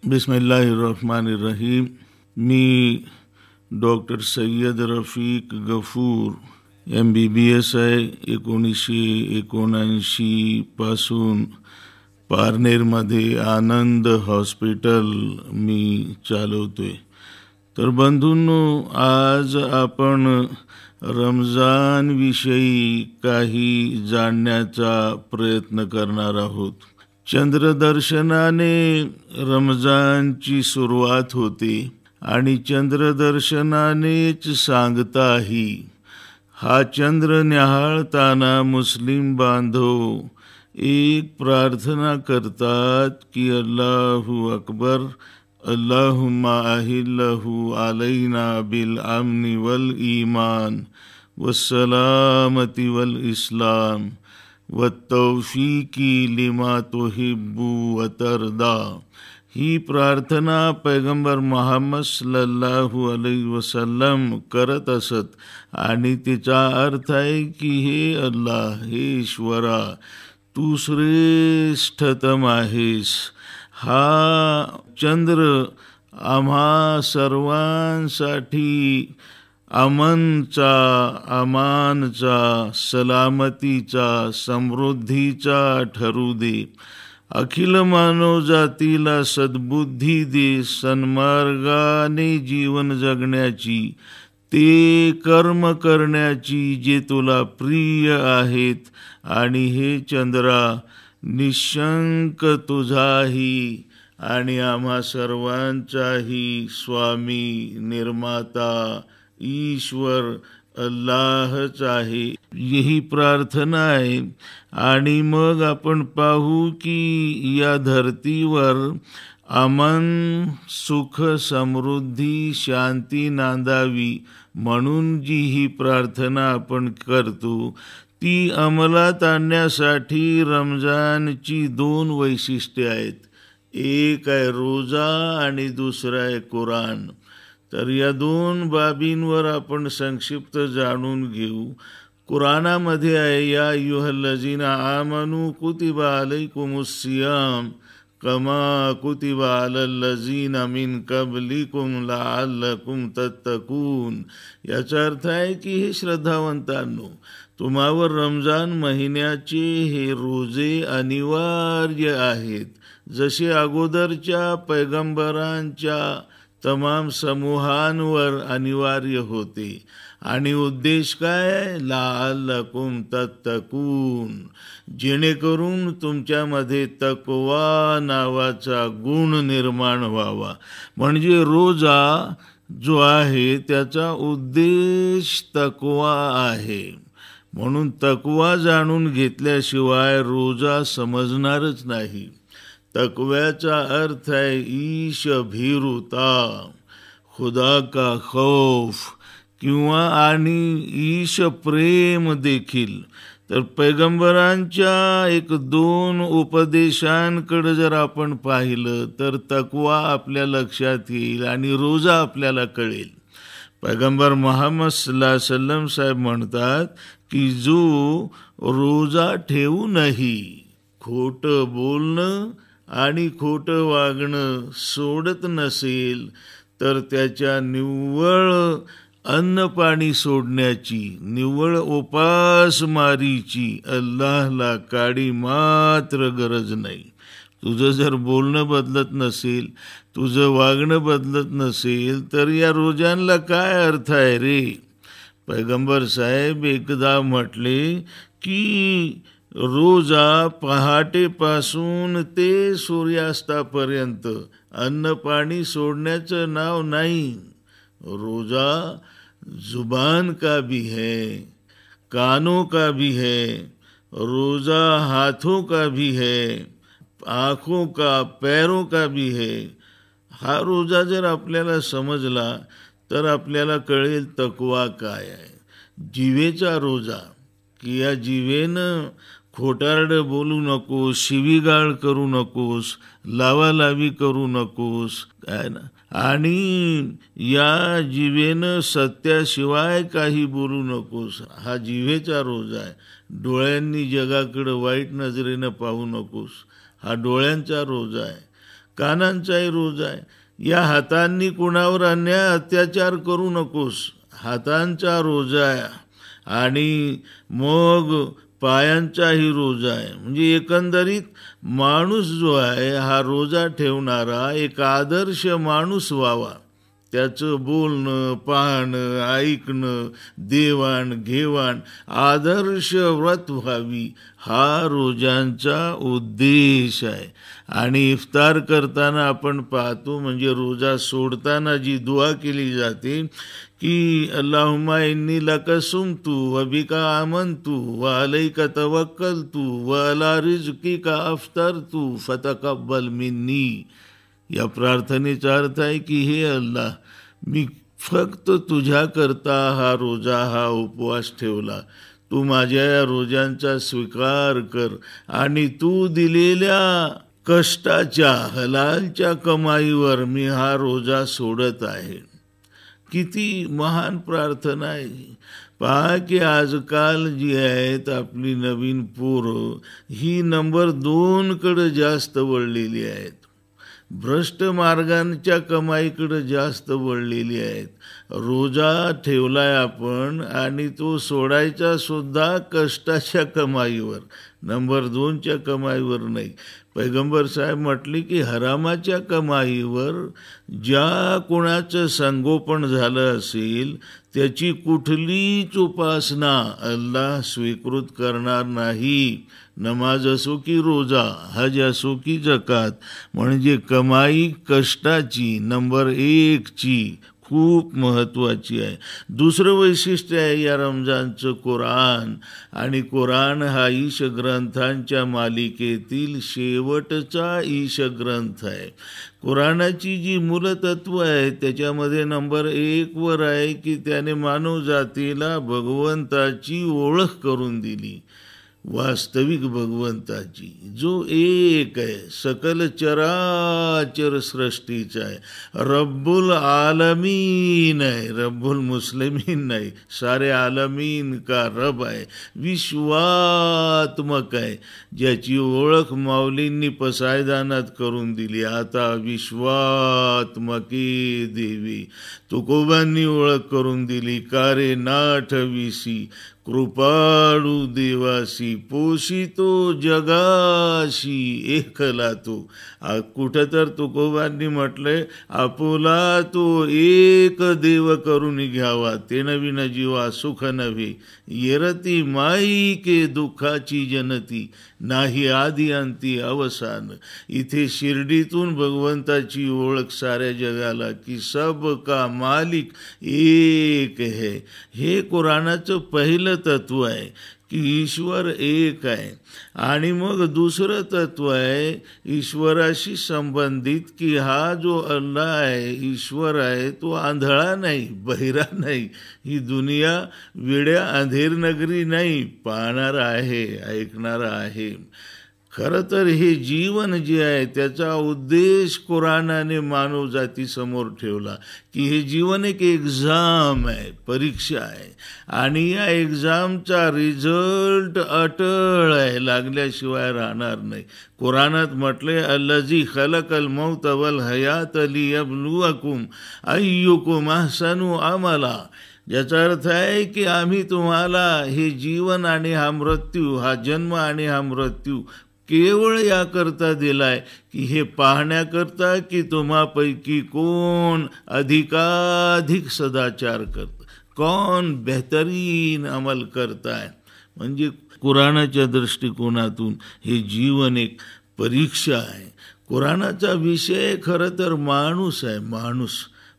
बिस्मिल्लाहिर्रहमानिर्रहीम। मी doctor Syed Rafiq Ghafoor MBBS आहे। 1979 पासून पारनेरमध्ये आनंद हॉस्पिटल मी चालवतोय। तर बंधूंनो, आज आपण रमजान विषयी काही जाणण्याचा प्रयत्न करणार आहोत। चंद्रदर्शनाने रमजानची सुरुवात होते आणि चंद्रदर्शनानेच सांगताही। हा चंद्र न्याहाळताना मुस्लिम बांधव एक प्रार्थना करतात की अल्लाहू अकबर, अल्लाहुम्मा अहिल्लहू अलैना बिल अमनी वल ईमान वस्सलामती वल इस्लाम वत्तौफीकी लिमा तुहिब्बु वतरदा। ही प्रार्थना पैगंबर मुहम्मद सल्लल्लाहु अलैहि वसल्लम करत असत आणि तिचा अर्थ आहे की हे अल्लाह, हे ईश्वरा, तू श्रेष्ठतम आहेस। हा चंद्र आम्हा सर्वांसाठी अमनचा, अमानचा, सलामतीचा, समृद्धीचा ठरू दे। अखिल मानव जातीला सद्बुद्धी दे, सन्मार्गाने जीवन जगण्याची, ते कर्म करण्याची जे तुला प्रिय आहेत। आणि हे चंद्रा, निशंक तुझाही आणि आम्हा सर्वांचाही स्वामी, निर्माता, ईश्वर अल्लाहच आहे। यही प्रार्थना आहे। आणि मग आपण पाहू की या धरतीवर अमन, सुख, समृद्धी, शांती नांदावी म्हणून जी ही प्रार्थना आपण करतो, ती अंमलात आणण्यासाठी रमजानची 2 वैशिष्ट्ये आहेत। एक आहे रोजा आणि दुसरा आहे कुराण। तर या 2 बाबींवर आपण संक्षिप्त जाणून घेऊ। कुराणामध्ये आहे, या अय्युहल्लजीना आमनू कुतिबा अलैकुमुस्सियाम कमा कुतिबा अलल्लजीना मिन कबलिकुम लअल्लकुम तत्तकून। याचा अर्थ आहे की हे श्रद्धावंतांनो, तुम्हावर रमजान महिन्याचे हे रोजे अनिवार्य आहेत, जसे अगोदरच्या पैगंबरांच्या तमाम समूहांवर अनिवार्य होते। आणि उद्देश काय? लअल्लकुम तत्तकून, जेणेकरून तुमच्यामध्ये तकवा नावाचा गुण निर्माण व्हावा। म्हणजे रोजा जो आहे त्याचा उद्देश तकवा आहे। म्हणून तकवा जाणून घेतल्याशिवाय रोजा समजणारच नाही। तकव्याचा अर्थ आहे ईश भीरुता, खुदा का खौफ, किंवा आणि ईश प्रेम देखील। तर पैगंबरांच्या 1-2 उपदेशांकडे जर आपण पाहिलं तर तकवा आपल्या लक्षात येईल आणि रोजा आपल्याला कळेल। पैगंबर मुहम्मद सल्लल्लाहु अलैहि वसल्लम साहेब म्हणतात की जो रोजा ठेवूनही खोटं बोलणं आणि खोटं वागणं सोडत नसेल, तर त्याच्या निव्वळ अन्नपाणी सोडण्याची, निव्वळ उपासमारीची अल्लाहला काडी मात्र गरज नाही। तुझं जर बोलणं बदलत नसेल, तुझं वागणं बदलत नसेल, तर या रोजांना काय अर्थ आहे रे? पैगंबर साहेब एकदा म्हटले की रोजा पहाटेपासून ते सूर्यास्तापर्यंत अन्नपाणी सोडण्याचं नाव नाही। रोजा जुबान का भी है, कानों का भी है, रोजा हाथों का भी है, आँखों का, पैरों का भी है। हा रोजा जर आपल्याला समजला तर आपल्याला कळेल तकवा काय आहे। जिवेचा रोजा, की या जिवेनं खोटारडं बोलू नकोस, शिवीगाळ करू नकोस, लावालावी करू नकोस, काय ना। आणि या जिवेनं सत्याशिवाय काही बोलू नकोस, हा जिव्हेचा रोजा आहे। डोळ्यांनी जगाकडे वाईट नजरेनं पाहू नकोस, हा डोळ्यांचा रोजा आहे। कानांचाही रोजा आहे. या हातांनी कुणावर अन्याय अत्याचार करू नकोस, हातांचा रोजा आहे. आणि मग पायांचाही रोजा आहे. म्हणजे एकंदरीत माणूस जो आहे हा रोजा ठेवणारा एक आदर्श माणूस व्हावा. त्याचं बोलणं, पाहणं, ऐकणं, देवाण घेवाण आदर्श व्रत व्हावी, हा रोजांचा उद्देश आहे. आणि इफ्तार करताना आपण पाहतो, म्हणजे रोजा सोडताना जी दुआ केली जाते की अल्लाहुम्मा इन्नी लका सुमतू व बिका आमनतू व अलैका तवक्कलतू व अला रिज़्किका अफ्तरतू फतकब्बल मिन्नी. या प्रार्थनेचा अर्थ आहे की हे अल्लाह, मी फक्त तुझ्याकरता हा रोजा, हा उपवास ठेवला. तू माझ्या या रोजांचा स्वीकार कर आणि तू दिलेल्या कष्टाच्या हलालच्या कमाईवर मी हा रोजा सोडत आहे. किती महान प्रार्थना आहे. पहा की आजकाल जी आहेत आपली नवीन पोरं, ही नंबर 2 कडे जास्त वळलेली आहेत. भ्रष्ट मार्गांच्या कमाईकडे जास्त वळलेली आहेत. रोजा ठेवलाय आपण आणि तो सोडायचा सुद्धा कष्टाच्या कमाईवर, नंबर 2च्या कमाईवर नाही. पैगंबर साहेब म्हटले की हरामाच्या कमाईवर ज्या कोणाचं संगोपन झालं असेल त्याची कुठलीच उपासना अल्लाह स्वीकृत करणार नाही. नमाज असो की रोजा, हज असो की जकात, म्हणजे कमाई कष्टाची नंबर 1ची खूप महत्त्वाची आहे. दुसरं वैशिष्ट्य आहे या रमजानचं कुराण. आणि कुराण हा ईश ग्रंथांच्या मालिकेतील शेवटचा ईश ग्रंथ आहे. कुराणाची जी मूलतत्व आहे त्याच्यामध्ये नंबर 1 वर आहे की त्याने मानव जातीला भगवंताची ओळख करून दिली, वास्तविक भगवंताची, जो एक आहे, सकल चराचर सृष्टीचा आहे, रब्बुल आलमीन आहे, रब्बुल मुस्लिमीन नाही, सारे आलमीन का रब आहे, विश्वात्मक आहे, ज्याची ओळख माऊलींनी पसायदानात करून दिली. आता विश्वात्मके देवी तुकोबांनी ओळख करून दिली. कारे नाठविसी कृपाळू देवासी, पोषितो जगाशी एकला तो. कुठं तर तुकोबांनी म्हटलंय, आपुला तो एक देव करून घ्यावा, ते नवीन जीवा सुख नव्हे, येरती माई के दुःखाची जनती, नाही आदी अंती अवसान. इथे शिर्डीतून भगवंताची ओळख साऱ्या जगाला की सब का मालिक एक है. हे कुराणाचं पहिलं तत्व आहे की ईश्वर एक आहे. आणि मग दुसरं तत्व आहे ईश्वराशी संबंधित की हा जो अल्लाह आहे, ईश्वर आहे, तो आंधळा नाही, बहिरा नाही, ही दुनिया वेड्या अंधेर नगरी नाही, पाहणारा आहे, ऐकणारा आहे. खरं तर हे जीवन जे आहे त्याचा उद्देश कुराणाने मानव जातीसमोर ठेवला की हे जीवन एक एक्झाम आहे, परीक्षा आहे. आणि या एक्झामचा रिझल्ट अटळ आहे, लागल्याशिवाय राहणार नाही. कुराणात म्हटले, अल्लजी खलकल मौत वल हयात लियब्लुवकुम अय्युकुम अहसनु अमला. ज्याचा अर्थ आहे की आम्ही तुम्हाला हे जीवन आणि हा मृत्यू, हा जन्म आणि हा मृत्यू केवळ याकरता दिलाय की हे पाहण्याकरता की तुम्हापैकी कोण अधिकाधिक सदाचार करतं, कोण बेहतरीन अमल करताय. म्हणजे कुराणाच्या दृष्टिकोनातून हे जीवन एक परीक्षा आहे. कुराणाचा विषय खरं तर माणूस आहे.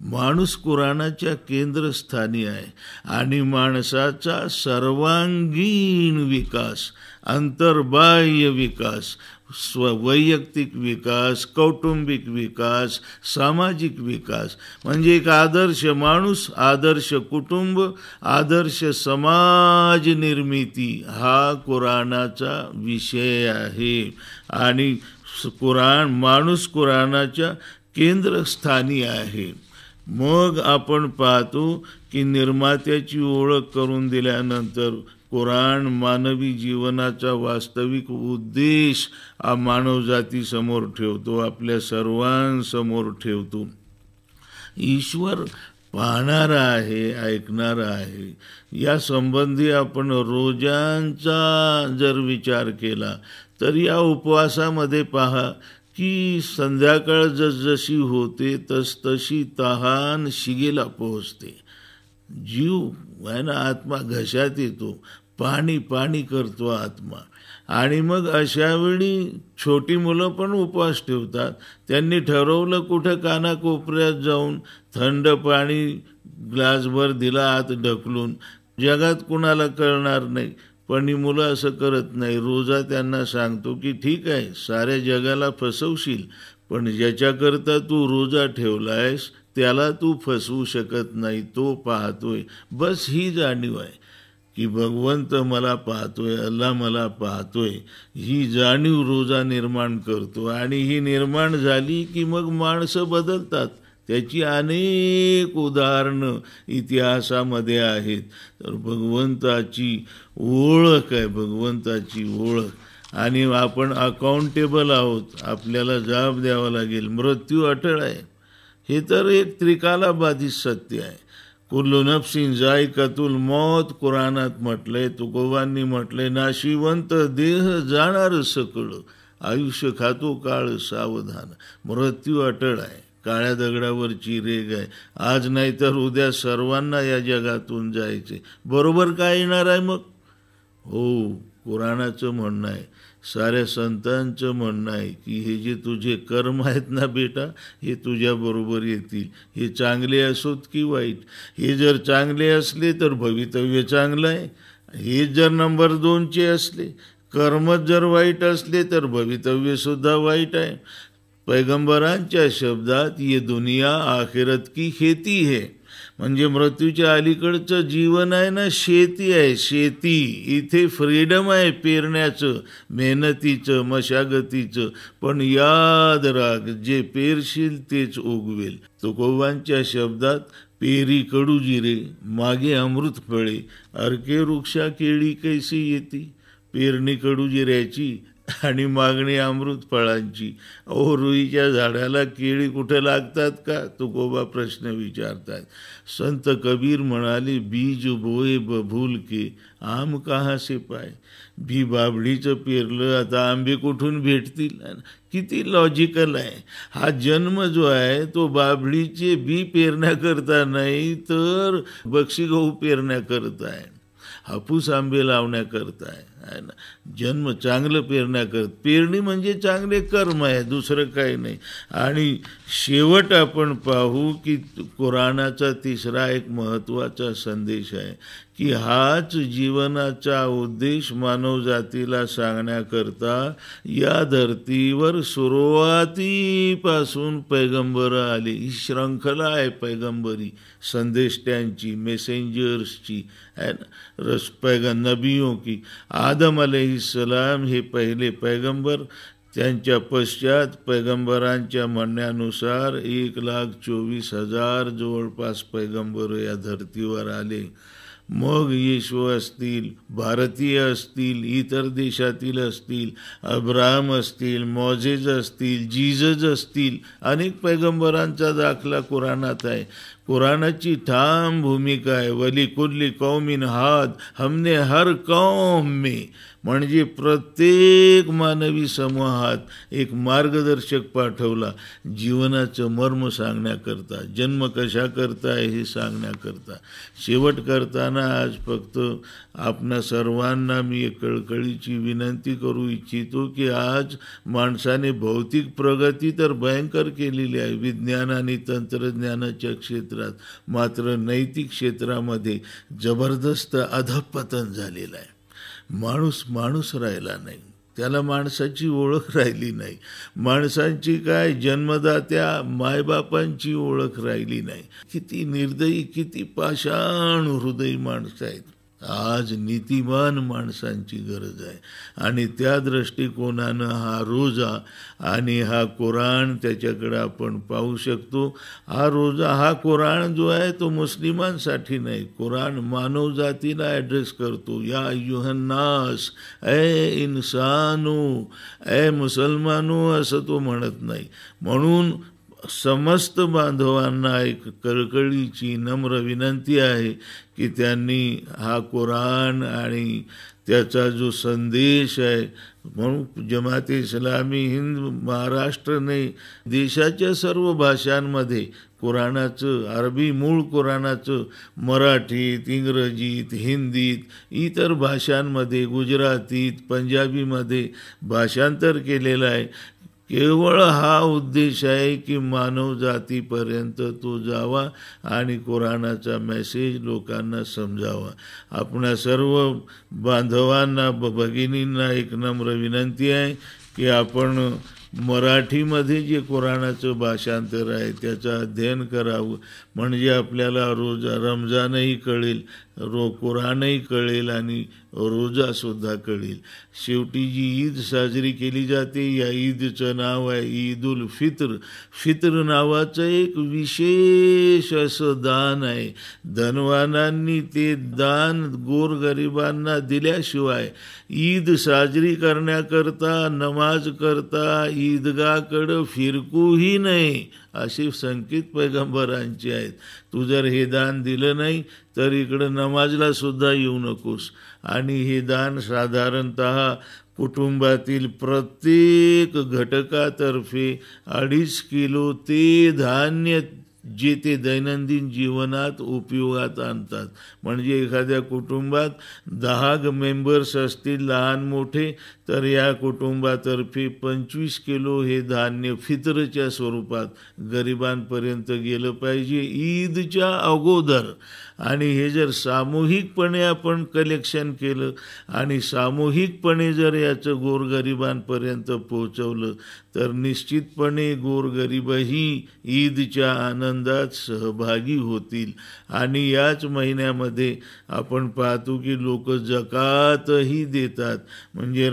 माणूस कुराणाच्या केंद्रस्थानी आहे. आणि माणसाचा सर्वांगीण विकास, अंतर्बाह्य विकास, वैयक्तिक विकास, कौटुंबिक विकास, सामाजिक विकास, म्हणजे एक आदर्श माणूस, आदर्श कुटुंब, आदर्श समाज निर्मिती हा कुराणाचा विषय आहे. आणि माणूस कुराणाच्या केंद्रस्थानी आहे. मग आपण पाहतो की निर्मात्याची ओळख करून दिल्यानंतर कुराण मानवी जीवनाचा वास्तविक उद्देश मानवजातीसमोर ठेवतो, आपल्या सर्वांसमोर ठेवतो. ईश्वर पाहणारा आहे, ऐकणारा आहे. या संबंधी आपण रोजांचा जर विचार केला तर या उपवासामध्ये पहा की संध्याकाळ जसजशी होते तसतशी तहान शिगेला पोहोचते. जीव आहे ना, आत्मा घशात येतो, पाणी पाणी करतो आत्मा. आणि मग अशा वेळी छोटी मुलं पण उपवास ठेवतात. त्यांनी ठरवलं कुठं कानाकोपऱ्यात जाऊन थंड पाणी ग्लासभर दिला आत ढकलून, जगात कुणाला कळणार नाही. पण ही मुलं असं करत नाही. रोजा त्यांना सांगतो की ठीक आहे, साऱ्या जगाला फसवशील, पण ज्याच्याकरता तू रोजा ठेवलायस त्याला तू फसवू शकत नाही. तो पाहतोय. बस ही जाणीव आहे की भगवंत मला पाहतोय, अल्लाह मला पाहतोय. ही जाणीव रोजा निर्माण करतो. आणि ही निर्माण झाली की मग माणसं बदलतात. त्याची अनेक उदाहरणं इतिहासामध्ये आहेत. तर भगवंताची ओळख आहे, भगवंताची ओळख. आणि आपण अकाउंटेबल आहोत, आपल्याला जबाब द्यावा लागेल. मृत्यू अटळ आहे, हे तर एक त्रिकालाबाधित सत्य आहे. कुल्लू नफ्सिन जायकातुल मौत कुराणात म्हटलंय, तुकोबांनी म्हटलंय, नाशिवंत देह जाणार सकळ, आयुष्य खातो काळ सावधान. मृत्यू अटळ आहे, काळ्या दगडावरची रेग आहे. आज नाही तर उद्या सर्वांना या जगातून जायचे. बरोबर काय येणार आहे मग? हो, कुराणाचं म्हणणं आहे, साऱ्या संतांचं म्हणणं आहे की हे जे तुझे कर्म आहेत ना बेटा, हे तुझ्याबरोबर येतील. हे चांगले असोत की वाईट. हे जर चांगले असले तर भवितव्य चांगलं आहे. हे जर नंबर 2चे असले, कर्मच जर वाईट असले तर भवितव्यसुद्धा वाईट आहे. पैगंबरांच्या शब्दात ये दुनिया आखिरत की खेती है, म्हणजे मृत्यूच्या अलीकडचं जीवन आहे ना, शेती आहे, शेती. इथे फ्रीडम आहे पेरण्याचं, मेहनतीचं, मशागतीचं. पण याद राख, जे पेरशील तेच उगवेल. तुकोबांच्या शब्दात, पेरी कडू जिरे मागे अमृत फळे, अर्के वृक्षा केळी कैसी येती. पेरणी कडू जिऱ्याची आणि मागणी अमृत फळांची. अहो, रुईच्या झाडाला केळी कुठे लागतात का? तुकोबा प्रश्न विचारतात. संत कबीर म्हणाले, बीज बोए बभूल के आम कहाँ से पाय. बी बाबडीचं पेरलं, आता आंबे कुठून भेटतील? किती लॉजिकल आहे. हा जन्म जो आहे तो बाबडीचे बी पेरण्याकरता नाही तर बक्षी गहू पेरण्याकरता आहे, हापूस आंबे लावण्याकरता आहे ना. जन्म चांगलं पेरण्याकरता. पेरणी म्हणजे चांगले कर्म आहे, दुसरं काही नाही. आणि शेवट आपण पाहू की कुराणाचा तिसरा एक महत्त्वाचा संदेश आहे की हाच जीवनाचा उद्देश मानवजातीला सांगण्याकरता या धर्तीवर सुरुवातीपासून पैगंबर आले. ही श्रंखला आहे पैगंबरी, संदेष्ट्यांची, मेसेंजर्सची है ना, नबियों की. आदम अलैहिस्सलाम हे पहिले पैगंबर. त्यांच्या पश्चात पैगंबरांच्या म्हणण्यानुसार 1,24,000 जवळपास पैगंबर या धर्तीवर आले. मग येशू असतील, भारतीय असतील, इतर देशातील असतील, अब्राहम असतील, मोझेस असतील, जीजस असतील, अनेक पैगंबरांचा दाखला कुराणात आहे. कुराणाची ठाम भूमिका आहे, वली कुल्ली कौमिन हाद हमने हर कौम में, म्हणजे प्रत्येक मानवी समूहात एक मार्गदर्शक पाठवला जीवनाचं मर्म सांगण्याकरता, जन्म कशा करता आहे हे सांगण्याकरता. शेवट करताना आज फक्त आपणा सर्वांना मी एक कळकळीची विनंती करू इच्छितो की आज माणसाने भौतिक प्रगती तर भयंकर केलेली आहे विज्ञान आणि तंत्रज्ञानाच्या क्षेत्रात, मात्र नैतिक क्षेत्रामध्ये जबरदस्त अधःपतन झालेलं आहे. माणूस राहिला नाही, त्याला माणसाची ओळख राहिली नाही. माणसांची काय, जन्मदात्या मायबापांची ओळख राहिली नाही. किती निर्दयी, किती पाषाण हृदयी माणसं आहेत. आज नीतिमान माणसांची गरज आहे. आणि त्या दृष्टिकोनानं हा रोजा आणि हा कुराण त्याच्याकडे आपण पाहू शकतो. हा रोजा, हा कुराण जो आहे तो मुस्लिमांसाठी नाही, कुराण मानव जातीला ॲड्रेस करतो. या अय्युहन्नास, ए इन्सानू, ए मुसलमानो असं तो म्हणत नाही. म्हणून समस्त बांधवांना एक कळकळीची नम्र विनंती आहे की त्यांनी हा कुराण आणि त्याचा जो संदेश आहे, म्हणून जमाते इस्लामी हिंद महाराष्ट्रने देशाच्या सर्व भाषांमध्ये कुराणाचं, अरबी मूळ कुराणाचं मराठीत, इंग्रजीत, हिंदीत, इतर भाषांमध्ये, गुजरातीत, पंजाबीमध्ये भाषांतर केलेलं आहे. केवळ हा उद्देश आहे की मानव जातीपर्यंत तो जावा आणि कुराणाचा मेसेज लोकांना समजावा. आपणा सर्व बांधवांना, भगिनींना एक नम्र विनंती आहे की आपण मराठीमध्ये जे कुराणाचं भाषांतर आहे त्याचं अध्ययन करावं, म्हणजे आपल्याला रमजानही कळेल, कुराणही कळेल आणि रोजासुद्धा कळेल. शेवटी जी ईद साजरी केली जाते, या ईदचं नाव आहे ईद उल फित्र. फित्र नावाचं एक विशेष असं दान आहे. धनवानांनी ते दान गोरगरिबांना दिल्याशिवाय ईद साजरी करण्याकरता, नमाज करता ईदगाहकडं फिरकूही नाही, असे संकेत पैगंबरांचे आहेत. तू जर हे दान दिलं नाही तर इकडं नमाजला सुद्धा येऊ नकोस. आणि हे दान साधारणतः कुटुंबातील प्रत्येक घटकातर्फे 2.5 किलो ते धान्य जे ते दैनंदिन जीवनात उपयोगात आणतात. म्हणजे एखाद्या कुटुंबात 10 मेंबर्स असतील लहान मोठे, तर या कुटुंबातर्फे 25 किलो हे धान्य फित्रच्या स्वरूपात गरिबांपर्यंत गेलं पाहिजे ईदच्या अगोदर. आणि हे जर सामूहिकपणे आपण कलेक्शन केलं आणि सामूहिकपणे जर याचं गोरगरिबांपर्यंत पोहोचवलं तर निश्चितपणे गोरगरीबही ईदच्या आनंदात सहभागी होतील. आणि याच महिन्यामध्ये आपण पाहतो की लोक जकातही देतात. म्हणजे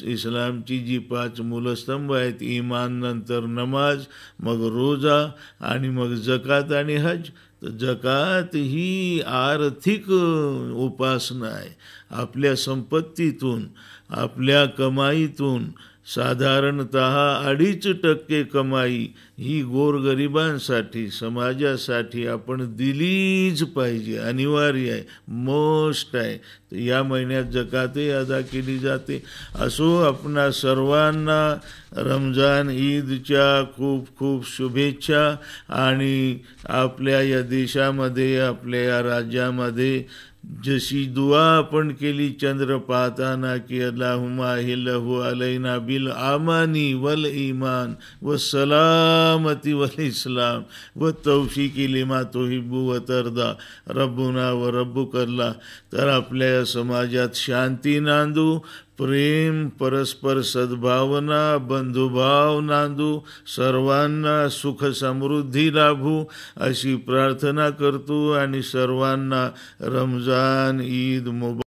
इस्लामची जी 5 मूलस्तंभ आहेत, इमान नंतर नमाज, मग रोजा आणि मग जकात आणि हज. तर जकात ही आर्थिक उपासना आहे. आपल्या संपत्तीतून, आपल्या कमाईतून साधारणतः 2.5% कमाई ही गोरगरिबांसाठी, समाजासाठी आपण दिलीच पाहिजे, अनिवार्य आहे, मस्ट आहे. तर या महिन्यात जकातही अदा केली जाते. असो, आपणा सर्वांना रमजान ईदच्या खूप खूप शुभेच्छा. आणि आपल्या या देशामध्ये, आपल्या या राज्यामध्ये जशी दुआ आपण केली चंद्र पाहताना की अल्लाहुम्मा अहिल्लहु अलैना बिल आमानी वल ईमान व सलामती वल इस्लाम व तौफीकी लिमा तुहिब्बु व तरदा रब्बुना व रब्बुकल्ला. तर आपल्या समाजात शांती नांदू, प्रेम, परस्पर सद्भावना, बंधुभाव नांदू, सर्वांना सुख समृद्धी लाभू अशी प्रार्थना करतो. आणि सर्वांना रमजान ईद मुबारक.